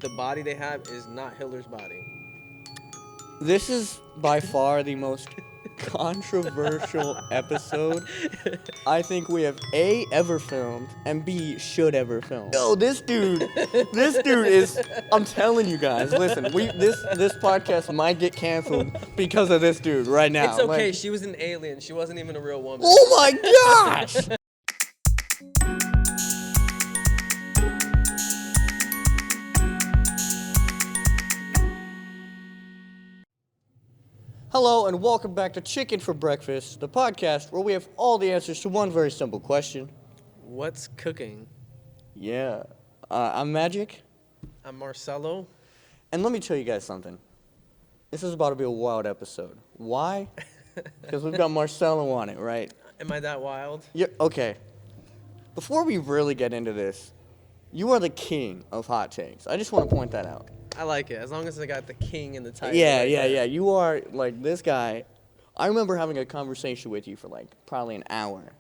the body they have is not Hitler's body. This is by far the most controversial episode I think we have A, ever filmed, and B, should ever film. Yo, this dude is, I'm telling you guys, listen, this podcast might get canceled because of this dude right now. It's okay, Like, she was an alien. She wasn't even a real woman. oh my gosh! Hello and welcome back to Chicken for Breakfast, the podcast where we have all the answers to one very simple question. What's cooking? Yeah, I'm Magic, I'm Marcello. and let me tell you guys something. This is about to be a wild episode. Why? Because we've got Marcello on it, right? Am I that wild? Yeah, okay. Before we really get into this, you are the king of hot takes. I just want to point that out. I like it, as long as I got the king in the title. Yeah. You are, like, this guy. I remember having a conversation with you for, like, probably an hour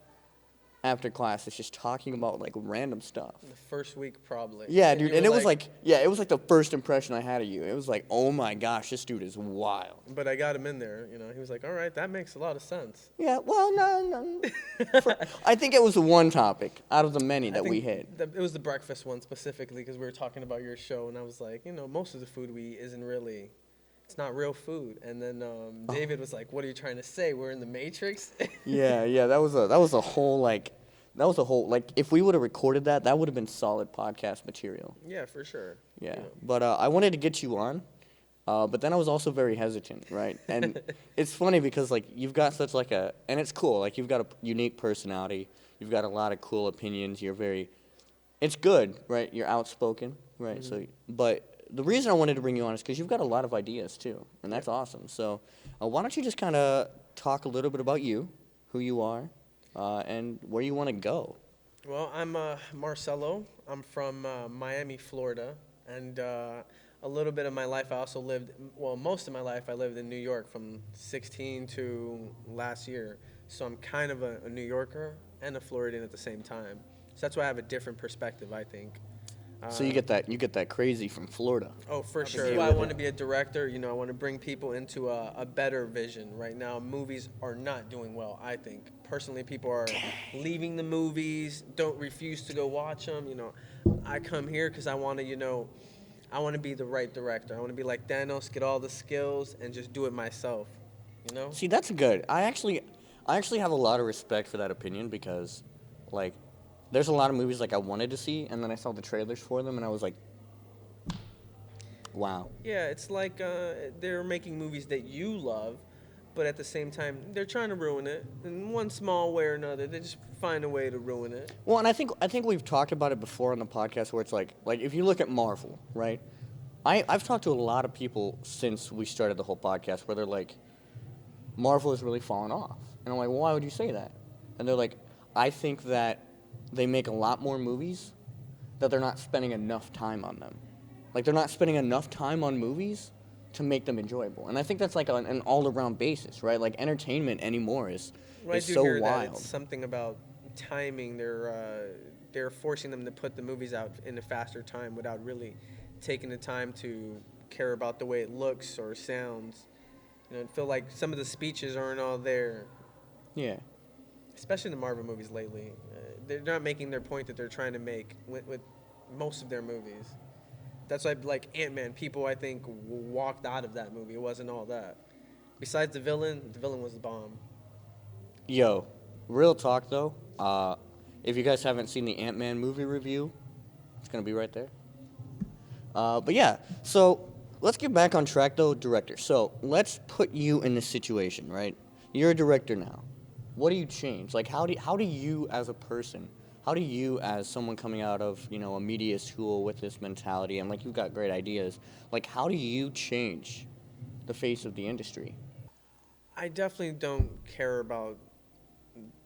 after class. It's just talking about, like, random stuff. The first week, probably. Yeah, dude, you and were it was like, it was like the first impression I had of you. It was like, oh my gosh, this dude is wild. But I got him in there, He was like, all right, that makes a lot of sense. Yeah, well, no. I think it was the one topic out of the many that we hit. It was the breakfast one specifically because we were talking about your show, and I was like, most of the food we eat isn't really, it's not real food. And then David was like, what are you trying to say? We're in the Matrix? Yeah, that was a whole, if we would have recorded that, that would have been solid podcast material. Yeah, for sure. Yeah, but I wanted to get you on, but then I was also very hesitant, right? And it's funny because, like, you've got such, like, and it's cool, like, you've got a unique personality, you've got a lot of cool opinions, it's good, right? You're outspoken, right? Mm-hmm. But the reason I wanted to bring you on is because you've got a lot of ideas, too, and that's awesome. So why don't you just kind of talk a little bit about you, who you are, and where you want to go. Well, I'm Marcello. I'm from Miami, Florida, and a little bit of my life I also most of my life I lived in New York from 16 to last year. So I'm kind of a New Yorker and a Floridian at the same time. So that's why I have a different perspective, I think. So you get that crazy from Florida. Oh, for sure. That's why I want to be a director. I want to bring people into a better vision. Right now, movies are not doing well, I think. Personally, people are leaving the movies, don't refuse to go watch them. I come here because I want to, I want to be the right director. I want to be like Thanos, get all the skills, and just do it myself, See, that's good. I actually have a lot of respect for that opinion because, like, there's a lot of movies like I wanted to see, and then I saw the trailers for them, and I was like, wow. Yeah, it's like they're making movies that you love, but at the same time, they're trying to ruin it in one small way or another. They just find a way to ruin it. Well, and I think we've talked about it before on the podcast where it's like if you look at Marvel, right? I've talked to a lot of people since we started the whole podcast where they're like, Marvel has really fallen off. And I'm like, well, why would you say that? And they're like, I think that they make a lot more movies that they're not spending enough time on them. Like, they're not spending enough time on movies to make them enjoyable. And I think that's like an all-around basis, right? Like, entertainment anymore is so wild. That it's something about timing. They're forcing them to put the movies out in a faster time without really taking the time to care about the way it looks or sounds. I feel like some of the speeches aren't all there. Yeah. Especially the Marvel movies lately. They're not making their point that they're trying to make with most of their movies. That's why, like, Ant-Man, people, I think, walked out of that movie. It wasn't all that. Besides the villain was the bomb. Yo, real talk, though. If you guys haven't seen the Ant-Man movie review, it's going to be right there. But, yeah, so let's get back on track, though, director. So let's put you in this situation, right? You're a director now. What do you change? Like, how do you as a person, how do you as someone coming out of, a media school with this mentality, and, like, you've got great ideas, like, how do you change the face of the industry? I definitely don't care about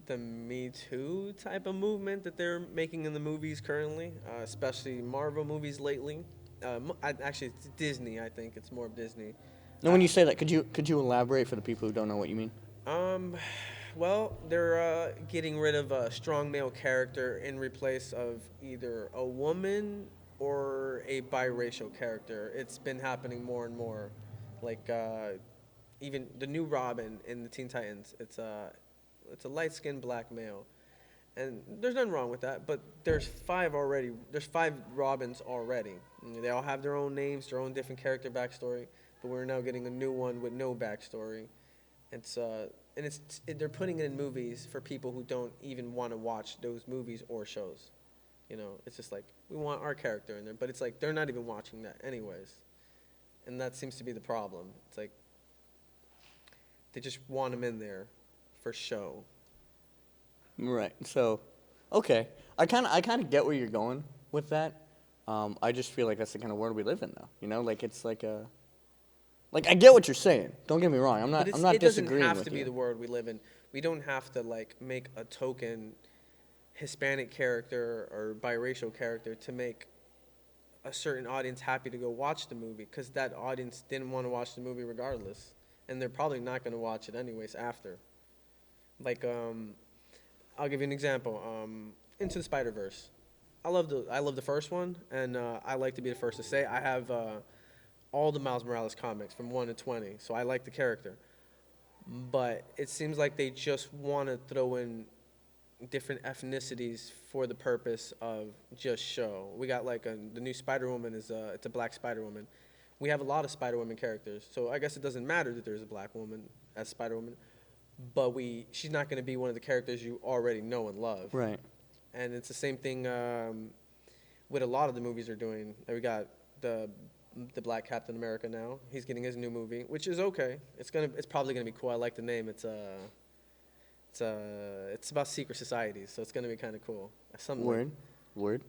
the Me Too type of movement that they're making in the movies currently, especially Marvel movies lately. Actually, it's Disney, I think. It's more of Disney. Now, when you say that, could you elaborate for the people who don't know what you mean? Well, they're getting rid of a strong male character in replace of either a woman or a biracial character. It's been happening more and more. Like even the new Robin in the Teen Titans. It's a light-skinned black male, and there's nothing wrong with that. But there's five already. There's five Robins already. They all have their own names, their own different character backstory. But we're now getting a new one with no backstory. They're putting it in movies for people who don't even want to watch those movies or shows. It's just like, we want our character in there, but it's like they're not even watching that anyways. And that seems to be the problem. It's like they just want them in there for show. Right. So, okay. I kind of get where you're going with that. I just feel like that's the kind of world we live in now. Like it's like a. Like, I get what you're saying. Don't get me wrong. I'm not disagreeing with you. It doesn't have to be the world we live in. We don't have to, like, make a token Hispanic character or biracial character to make a certain audience happy to go watch the movie, because that audience didn't want to watch the movie regardless. And they're probably not going to watch it anyways after. Like, I'll give you an example. Into the Spider-Verse. I love the first one, and I like to be the first to say I have all the Miles Morales comics from 1 to 20, so I like the character. But it seems like they just want to throw in different ethnicities for the purpose of just show. We got like the new Spider-Woman it's a black Spider-Woman. We have a lot of Spider-Woman characters, so I guess it doesn't matter that there's a black woman as Spider-Woman, but she's not going to be one of the characters you already know and love. Right. And it's the same thing with a lot of the movies they're doing. We got the Black Captain America now. He's getting his new movie, which is okay. It's probably gonna be cool. I like the name. It's about secret societies, so it's gonna be kind of cool. Word.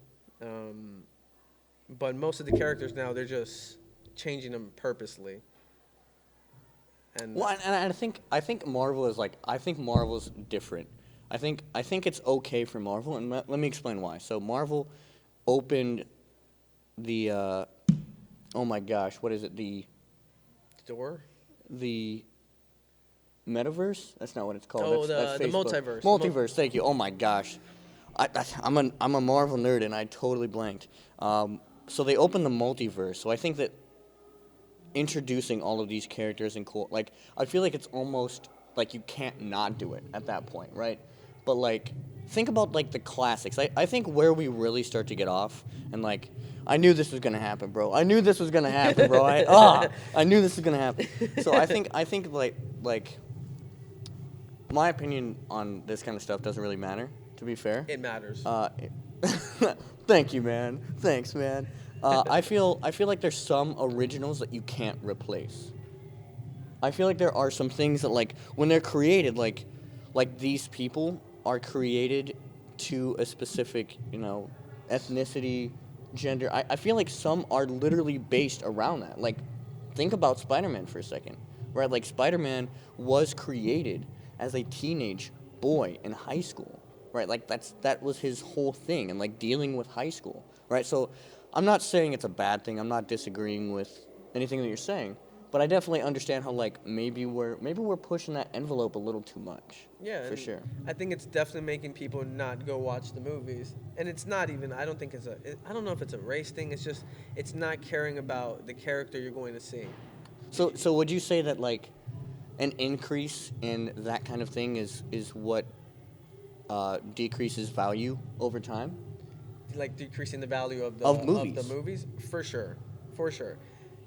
But most of the characters now, they're just changing them purposely. And I think Marvel is Marvel's different. I think it's okay for Marvel, and let me explain why. So Marvel opened the oh my gosh, what is it? The door? The metaverse? That's not what it's called. Oh, that's the multiverse. Multiverse, thank you. Oh my gosh. I'm a Marvel nerd and I totally blanked. So they opened the multiverse. So I think that introducing all of these characters and like, I feel like it's almost like you can't not do it at that point, right? But like, think about like the classics. I think where we really start to get off, and like, I knew this was gonna happen, bro. I knew this was gonna happen, bro. I knew this was gonna happen. So I think like my opinion on this kind of stuff doesn't really matter, to be fair. It matters. Thank you, man. Thanks, man. I feel like there's some originals that you can't replace. I feel like there are some things that, like, when they're created, like these people are created to a specific, ethnicity, gender. I feel like some are literally based around that. Like, think about Spider-Man for a second, right? Like, Spider-Man was created as a teenage boy in high school, right? Like, that was his whole thing, and, like, dealing with high school, right? So I'm not saying it's a bad thing. I'm not disagreeing with anything that you're saying. But I definitely understand how, like, maybe we're pushing that envelope a little too much. Yeah, for sure. I think it's definitely making people not go watch the movies, and it's not even. I don't know if it's a race thing. It's just it's not caring about the character you're going to see. So would you say that, like, an increase in that kind of thing is what decreases value over time? Like decreasing the value of movies. Of the movies, for sure.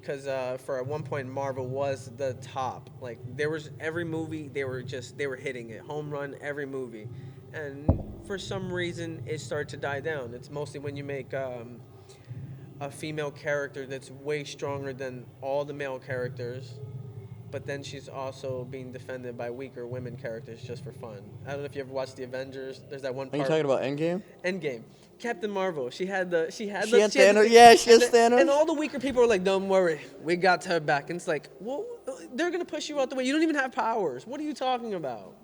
Because for at one point Marvel was the top. Like, there was every movie they were hitting it, home run every movie, and for some reason it started to die down. It's mostly when you make a female character that's way stronger than all the male characters, but then she's also being defended by weaker women characters just for fun. I don't know if you ever watched the Avengers. There's that one part. Are you talking about Endgame? Endgame. Captain Marvel. She had Thanos. She has Thanos. And all the weaker people are like, "Don't worry, we got her back." And it's like, well, they're gonna push you out the way. You don't even have powers. What are you talking about?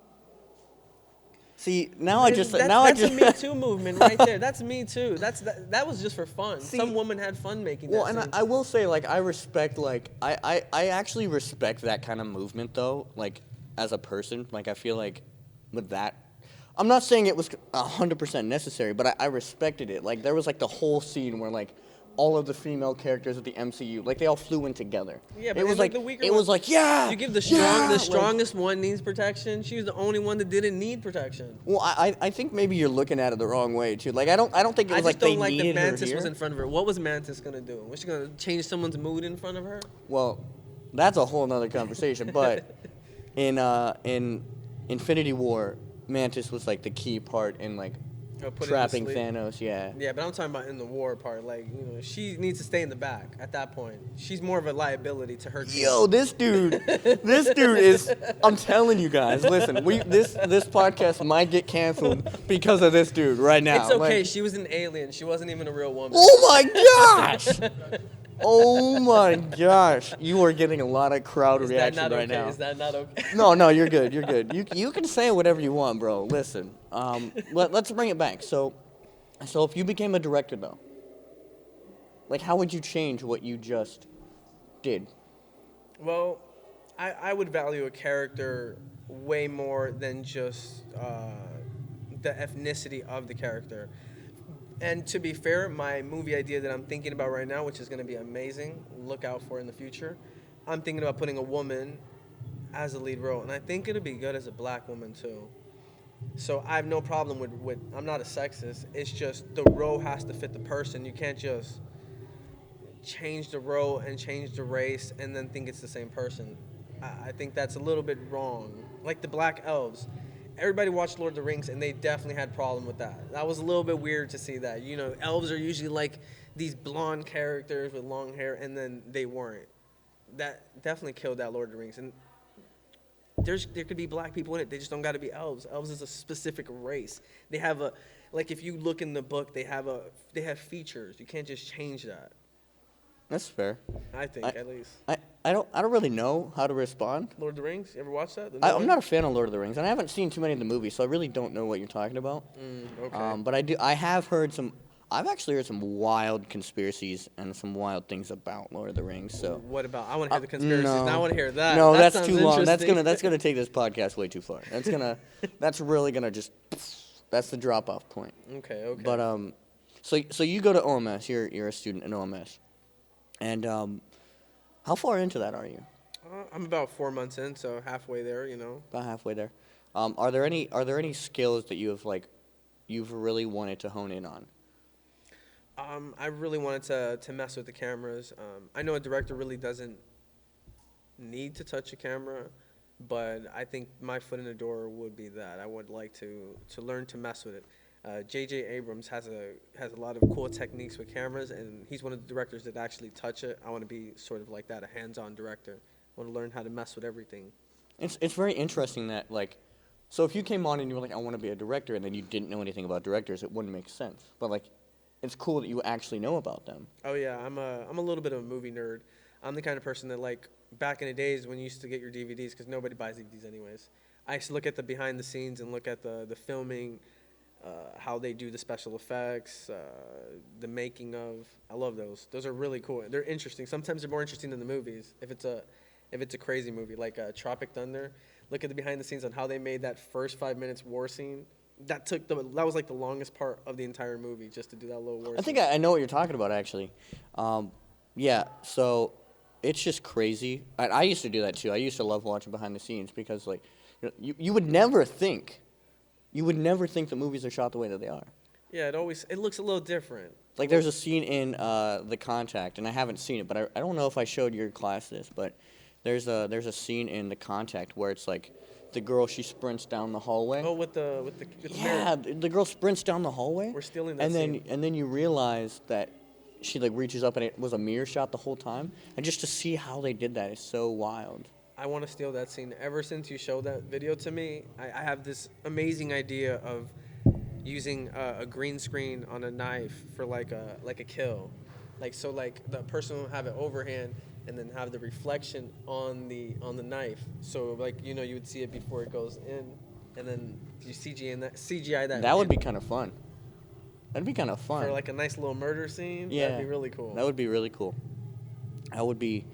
See, that's a Me Too movement right there. That's Me Too. That was just for fun. See, some woman had fun making that. Well, and I will say, like, I respect, like, I actually respect that kind of movement, though, like, as a person. Like, I feel like with that, I'm not saying it was 100% necessary, but I respected it. Like, there was, like, the whole scene where, like, all of the female characters of the MCU. Like they all flew in together. Yeah, but it was like the weaker it was ones, like yeah. You give the strongest one needs protection. She was the only one that didn't need protection. Well, I think maybe you're looking at it the wrong way too. Like I don't think it was I like just they don't like needed that her Mantis here. was in front of her. What was Mantis gonna do? Was she gonna change someone's mood in front of her? Well, that's a whole nother conversation. But in Infinity War, Mantis was like the key part in like trapping Thanos. Yeah. Yeah, but I'm talking about in the war part. Like, she needs to stay in the back at that point. She's more of a liability to her team. Yo, this dude is. I'm telling you guys. Listen, this podcast might get canceled because of this dude right now. It's okay. Like, she was an alien. She wasn't even a real woman. oh my gosh! Oh my gosh! You are getting a lot of crowd reaction right now. Is that not okay? No, you're good. You're good. You can say whatever you want, bro. Listen, let's bring it back. So if you became a director, though, like, how would you change what you just did? Well, I would value a character way more than just the ethnicity of the character. And to be fair, my movie idea that I'm thinking about right now, which is going to be amazing, look out for in the future, I'm thinking about putting a woman as a lead role. And I think it'll be good as a black woman, too. So I have no problem with I'm not a sexist. It's just the role has to fit the person. You can't just change the role and change the race and then think it's the same person. I think that's a little bit wrong. Like the Black Elves. Everybody watched Lord of the Rings, and they definitely had a problem with that. That was a little bit weird to see that. Elves are usually like these blonde characters with long hair, and then they weren't. That definitely killed that Lord of the Rings. And there could be black people in it. They just don't got to be elves. Elves is a specific race. They have if you look in the book, they have features. You can't just change that. That's fair. I think, at least. I don't really know how to respond. Lord of the Rings? You ever watch that? I'm not a fan of Lord of the Rings, and I haven't seen too many of the movies, so I really don't know what you're talking about. Okay. But I've actually heard some wild conspiracies and some wild things about Lord of the Rings. So what about? I want to hear the conspiracies. No. Now I want to hear that. No, that that's sounds too long. That's interesting. gonna take this podcast way too far. That's really gonna just. That's the drop off point. Okay. But so you go to OMS. You're a student in OMS, and how far into that are you? I'm about 4 months in, so halfway there. About halfway there. Are there any skills that you've really wanted to hone in on? I really wanted to mess with the cameras. I know a director really doesn't need to touch a camera, but I think my foot in the door would be that. I would like to learn to mess with it. J.J. Abrams has a lot of cool techniques with cameras, and he's one of the directors that actually touch it. I want to be sort of like that, a hands-on director. I want to learn how to mess with everything. It's very interesting that, so if you came on and you were like, I want to be a director, and then you didn't know anything about directors, it wouldn't make sense. But, it's cool that you actually know about them. Oh, yeah. I'm a little bit of a movie nerd. I'm the kind of person that, back in the days when you used to get your DVDs, because nobody buys DVDs anyways, I used to look at the behind the scenes and look at the filming, how they do the special effects, the making of. I love those. Those are really cool. They're interesting. Sometimes they're more interesting than the movies. If it's a crazy movie like Tropic Thunder, look at the behind the scenes on how they made that first 5 minutes war scene. That was like the longest part of the entire movie just to do that little war scene. I think I know what you're talking about, actually. Yeah, so it's just crazy. I used to do that too. I used to love watching behind the scenes because you would never think the movies are shot the way that they are. Yeah, it looks a little different. There's a scene in The Contact, and I haven't seen it, but I don't know if I showed your class this, but there's a scene in The Contact where it's the girl, she sprints down the hallway. Oh, with the yeah, the girl sprints down the hallway. We're stealing that scene. And then you realize that she reaches up and it was a mirror shot the whole time, and just to see how they did that is so wild. I want to steal that scene. Ever since you showed that video to me, I have this amazing idea of using a green screen on a knife for a kill, so the person will have it overhand and then have the reflection on the knife. So you would see it before it goes in, and then you CGI that. That would be kind of fun. That'd be kind of fun. For a nice little murder scene. Yeah, that'd be really cool. That would be really cool. That would be.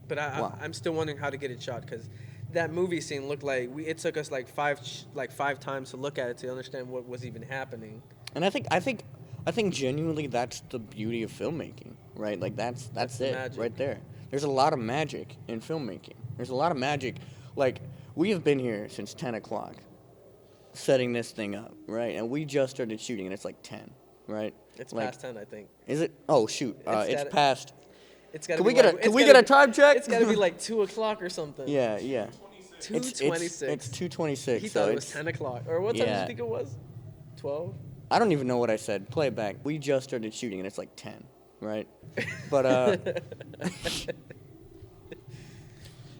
But I'm still wondering how to get it shot because that movie scene looked it took us five times to look at it to understand what was even happening. And I think I think genuinely that's the beauty of filmmaking, right? Like that's the it magic. right there. There's a lot of magic in filmmaking. There's a lot of magic. Like we have been here since 10 o'clock, setting this thing up, right? And we just started shooting, and it's like 10, right? It's like, past 10, I think. Is it? Oh shoot! It's past. It's got to Can be we get like, a Can we get a time check? It's got to be like 2 o'clock or something. Yeah, yeah. 2:26. It's 2:26. He so thought it was 10 o'clock. Or what time did you think it was? 12? I don't even know what I said. Play it back. We just started shooting, and it's like 10, right? But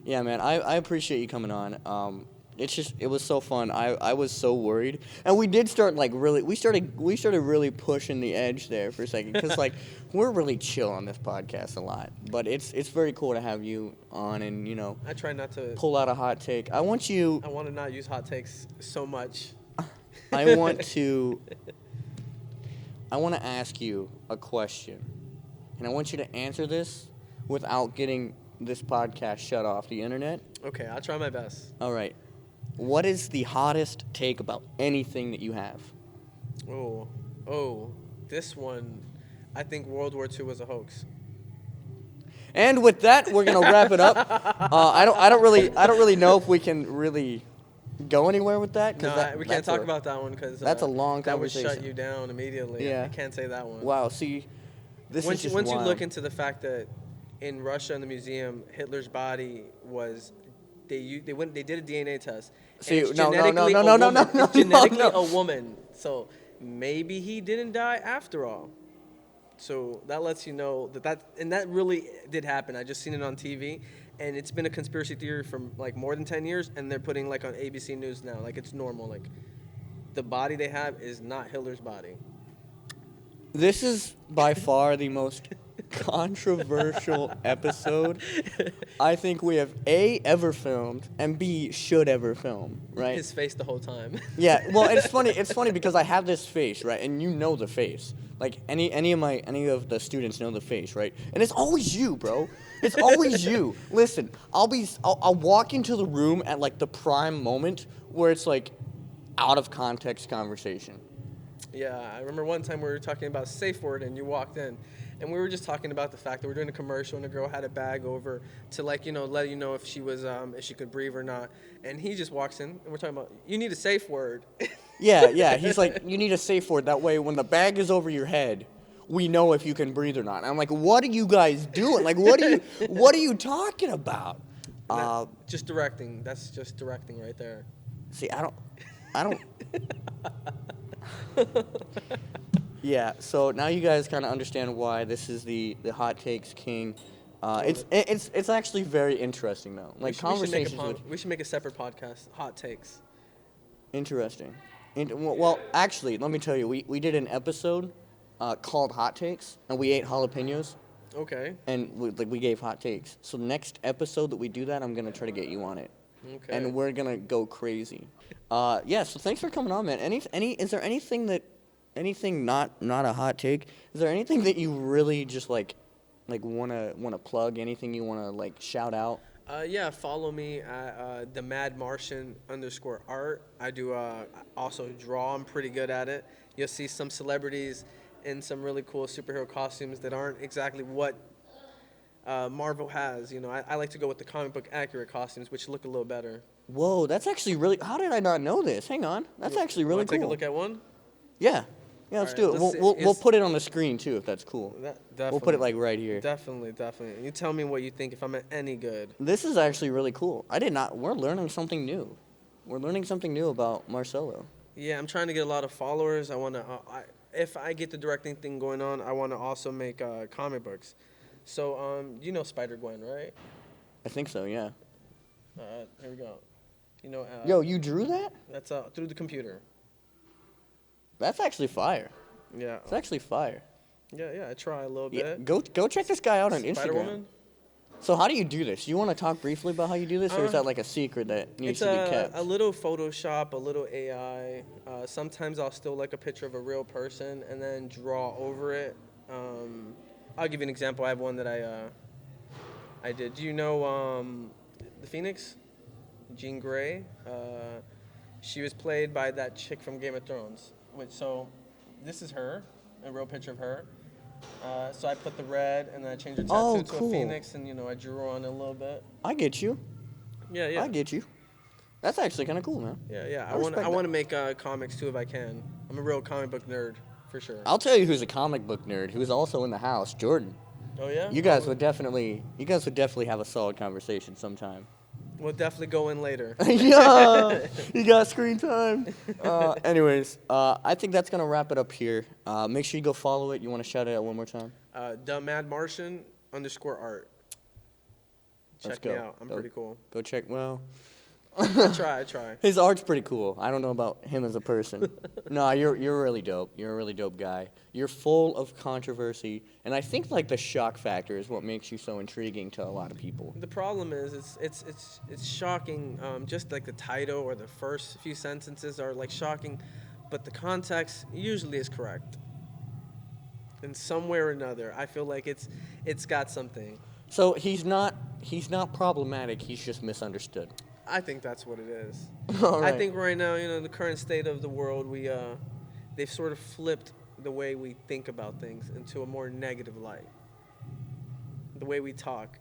yeah, man, I appreciate you coming on. It was so fun. I was so worried, and we did start like really. We started really pushing the edge there for a second, because like we're really chill on this podcast a lot. But it's very cool to have you on, and I try not to pull out a hot take. I want to not use hot takes so much. I want to ask you a question, and I want you to answer this without getting this podcast shut off the internet. Okay, I'll try my best. All right. What is the hottest take about anything that you have? This one, I think World War II was a hoax. And with that, we're gonna wrap it up. I don't really know if we can really go anywhere with that. No, we can't talk about that one because that's a long conversation. That would shut you down immediately. Yeah. I can't say that one. Wow. See, once you look into the fact that in Russia in the museum, Hitler's body was. They did a DNA test. See, it's no, genetically a woman. So maybe he didn't die after all. So that lets you know that really did happen. I just seen it on TV, and it's been a conspiracy theory for like more than 10 years, and they're putting like on ABC News now, like it's normal. Like the body they have is not Hitler's body. This is by far the most controversial episode I think we have ever filmed, and B should ever film, right? His face the whole time. Yeah, well, it's funny because I have this face, right? And you know the face. Like any of the students know the face, right? And it's always you, bro. It's always you. Listen, I'll walk into the room at like the prime moment where it's like out of context conversation. Yeah, I remember one time we were talking about safe word, and you walked in, and we were just talking about the fact that we're doing a commercial, and a girl had a bag over to let you know if she was if she could breathe or not, and he just walks in, and we're talking about you need a safe word. Yeah. He's like, you need a safe word. That way, when the bag is over your head, we know if you can breathe or not. And I'm like, what are you guys doing? Like, what are you talking about? Just directing. That's just directing right there. See, I don't. Yeah, so now you guys kind of understand why this is the hot takes king. It's actually very interesting though. Like conversations. We should make a separate podcast. Hot takes. Interesting. Well, actually, let me tell you, we did an episode called Hot Takes, and we ate jalapenos. Okay. And we gave hot takes. So next episode that we do that, I'm gonna try to get you on it. Okay. And we're gonna go crazy. Yeah. So thanks for coming on, man. Is there anything not a hot take? Is there anything that you really just like wanna plug? Anything you wanna like shout out? Yeah, follow me at the Mad Martian _art. I do also draw. I'm pretty good at it. You'll see some celebrities in some really cool superhero costumes that aren't exactly what Marvel has. I like to go with the comic book accurate costumes, which look a little better. Whoa, that's actually really. How did I not know this? Hang on, that's actually really cool. Take a look at one. Yeah, let's do it. We'll put it on the screen too if that's cool. We'll put it like right here. Definitely. You tell me what you think if I'm any good. This is actually really cool. We're learning something new. We're learning something new about Marcello. Yeah, I'm trying to get a lot of followers. I want to. If I get the directing thing going on, I want to also make comic books. So, you know Spider-Gwen, right? I think so, yeah. Here we go. Yo, you drew that? That's through the computer. That's actually fire. Yeah. It's actually fire. Yeah, I try a little bit. Go check this guy out on Instagram. Spider-Woman? So how do you do this? You want to talk briefly about how you do this, or is that like a secret that needs to be kept? A little Photoshop, a little AI. Sometimes I'll still like a picture of a real person and then draw over it. I'll give you an example. I have one that I did. Do you know the Phoenix? Jean Grey. She was played by that chick from Game of Thrones. So this is her. a real picture of her. So I put the red, and then I changed the tattoo Oh, to cool. a phoenix, and I drew on it a little bit. I get you. Yeah, yeah. I get you. That's actually kind of cool, man. Yeah, yeah. I I want respect to make comics too if I can. I'm a real comic book nerd for sure. I'll tell you who's a comic book nerd who's also in the house, Jordan. Oh yeah. You guys would definitely have a solid conversation sometime. We'll definitely go in later. Yeah, you got screen time. Anyways, I think that's gonna wrap it up here. Make sure you go follow it. You want to shout it out one more time? The Mad Martian _art. Let's Check me go. out. I'm Go. pretty cool. Go check. Well, I try. his art's pretty cool. I don't know about him as a person. No, you're really dope. You're a really dope guy. You're full of controversy, and I think like the shock factor is what makes you so intriguing to a lot of people. The problem is it's shocking. Just like the title or the first few sentences are like shocking, but the context usually is correct. In some way or another, I feel like it's got something. So he's not problematic. He's just misunderstood. I think that's what it is. All right. I think right now, the current state of the world, they've sort of flipped the way we think about things into a more negative light. The way we talk.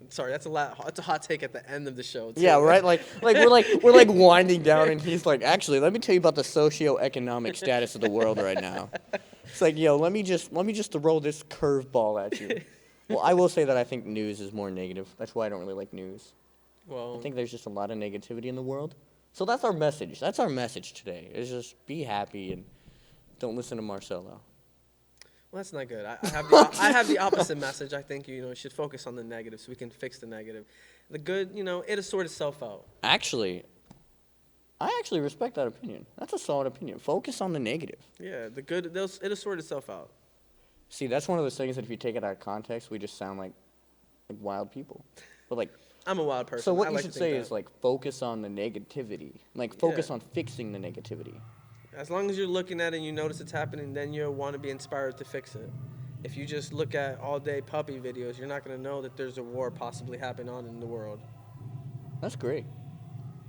Sorry, that's a hot take at the end of the show. Too. Yeah, right. Like we're winding down, and he's like, actually, let me tell you about the socioeconomic status of the world right now. It's like, yo, let me just throw this curveball at you. Well, I will say that I think news is more negative. That's why I don't really like news. Well, I think there's just a lot of negativity in the world. So that's our message. That's our message today. Is just be happy and don't listen to Marcello. well, that's not good. I have the opposite message. I think you should focus on the negative so we can fix the negative. The good, it'll sort itself out. Actually, I actually respect that opinion. That's a solid opinion. Focus on the negative. Yeah, the good, it'll sort itself out. See, that's one of those things that if you take it out of context, we just sound like wild people. But like, I'm a wild person. so what I you like should to think say that. is like focus on the negativity. Like focus Yeah. on fixing the negativity. As long as you're looking at it and you notice it's happening, then you'll want to be inspired to fix it. If you just look at all-day puppy videos, you're not going to know that there's a war possibly happening on in the world. That's great.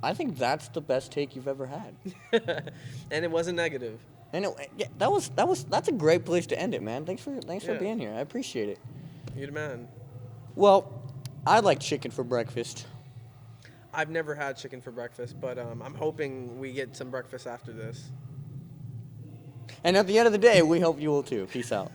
I think that's the best take you've ever had. And it wasn't negative. And yeah, that's a great place to end it, man. Thanks for Yeah. being here. I appreciate it. You're the man. Well, I like chicken for breakfast. I've never had chicken for breakfast, but I'm hoping we get some breakfast after this. And at the end of the day, we hope you will too. Peace out.